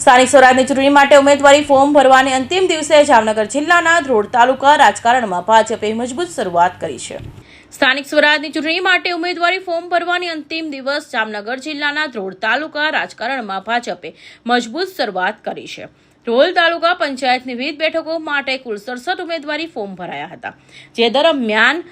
સ્થાનિક સ્વરાજની ચૂંટણી માટે ઉમેદવારી ફોર્મ ભરવાની અંતિમ દિવસે જામનગર જિલ્લાના ધ્રોળ તાલુકા રાજકારણમાં ભાજપે મજબૂત શરૂઆત કરી છે। સ્થાનિક સ્વરાજની ચૂંટણી માટે ઉમેદવારી ફોર્મ ભરવાની અંતિમ દિવસ જામનગર જિલ્લાના ધ્રોળ તાલુકા રાજકારણમાં ભાજપે મજબૂત શરૂઆત કરી છે। ધ્રોળ તાલુકા પંચાયતની વિવિધ બેઠકો માટે કુલ 67 ઉમેદવારી ફોર્મ ભરાયા હતા, જે દરમિયાન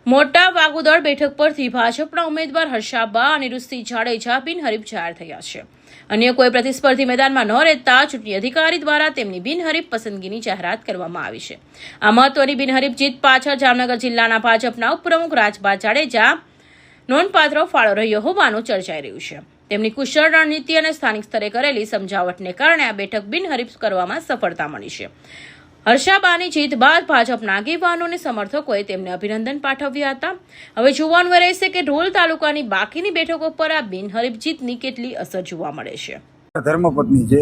મોટા વાગુદળ બેઠક પરથી ભાજપના ઉમેદવાર હર્ષાબા અનિરુદ્ધસિંહ જાડેજા બિનહરીફ જાહેર થયા છે। અન્ય કોઈ પ્રતિસ્પર્ધી મેદાનમાં ન રહેતા ચૂંટણી અધિકારી દ્વારા તેમની બિનહરીફ પસંદગીની જાહેરાત કરવામાં આવી છે। આ મહત્વની બિનહરીફ જીત પાછળ જામનગર જિલ્લાના ભાજપના ઉપપ્રમુખ રાજબા જાડેજા નોંધપાત્ર ફાળો રહ્યો હોવાનું ચર્ચાઈ રહ્યું છે। તેમની કુશળ રણનીતિ અને સ્થાનિક સ્તરે કરેલી સમજાવટને કારણે આ બેઠક બિનહરીફ કરવામાં સફળતા મળી છે। હર્ષાબાની જીત બાદ ભાજપના આગેવાનો અને સમર્થકોએ તેમને અભિનંદન પાઠવ્યા હતા। હવે જોવાનું રહેશે કે ધ્રોળ તાલુકાની બાકીની બેઠકો પર આ બિનહરીફ જીતની કેટલી અસર જોવા મળે છે। ધર્મપત્ની છે,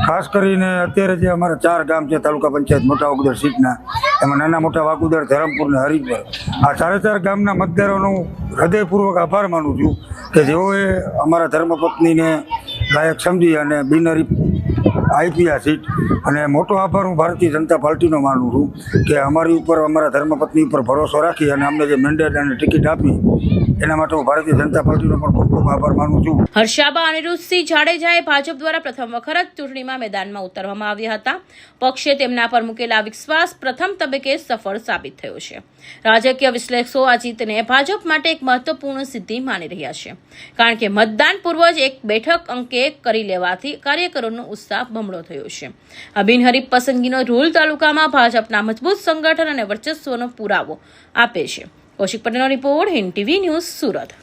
ખાસ કરીને અત્યારે જે અમારા 4 ગામ છે તાલુકા પંચાયત મોટા વાગુદર સીટના, એમાં નાના મોટા વાગુદર, ધરમપુર ને હરિપર, આ 4 ગામના મતદારોનું હૃદયપૂર્વક આભાર માનું છું કે જેઓએ અમારા ધર્મપત્નીને લાયક સમજી અને બિનહરીફ આઈપીઆ સીટ, અને મોટો આભાર હું ભારતીય જનતા પાર્ટીનો માનું છું કે અમારી ઉપર, અમારા ધર્મપત્ની ઉપર ભરોસો રાખી અને અમને જે મેન્ડેટ અને ટિકિટ આપી એના માટે હું ભારતીય જનતા પાર્ટીનો પણ ખૂબ ખૂબ આભાર માનું છું। હર્ષાબા અનિરુદ્ધસિંહ જાડેજાએ ભાજપ દ્વારા પ્રથમ વખત ચૂંટણીમાં મેદાનમાં ઉતરવામાં આવ્યા હતા। પક્ષે તેમના પર મૂકેલા વિશ્વાસ પ્રથમ તબક્કે સફળ સાબિત થયો છે। રાજકીય વિશ્લેષકો આ જીતને ભાજપ માટે એક મહત્વપૂર્ણ સિદ્ધિ માની રહ્યા છે, કારણ કે મતદાન પૂર્વ જ એક બેઠક અંકે કરી લેવાથી કાર્યકરોનો ઉત્સાહ બમણો થયો છે। આ બિનહરીફ પસંદગીનો ધ્રોળ તાલુકામાં ભાજપના મજબૂત સંગઠન અને વર્ચસ્વનો પુરાવો આપે છે। કૌશિક પટેલનો report, Hind TV news, Surat.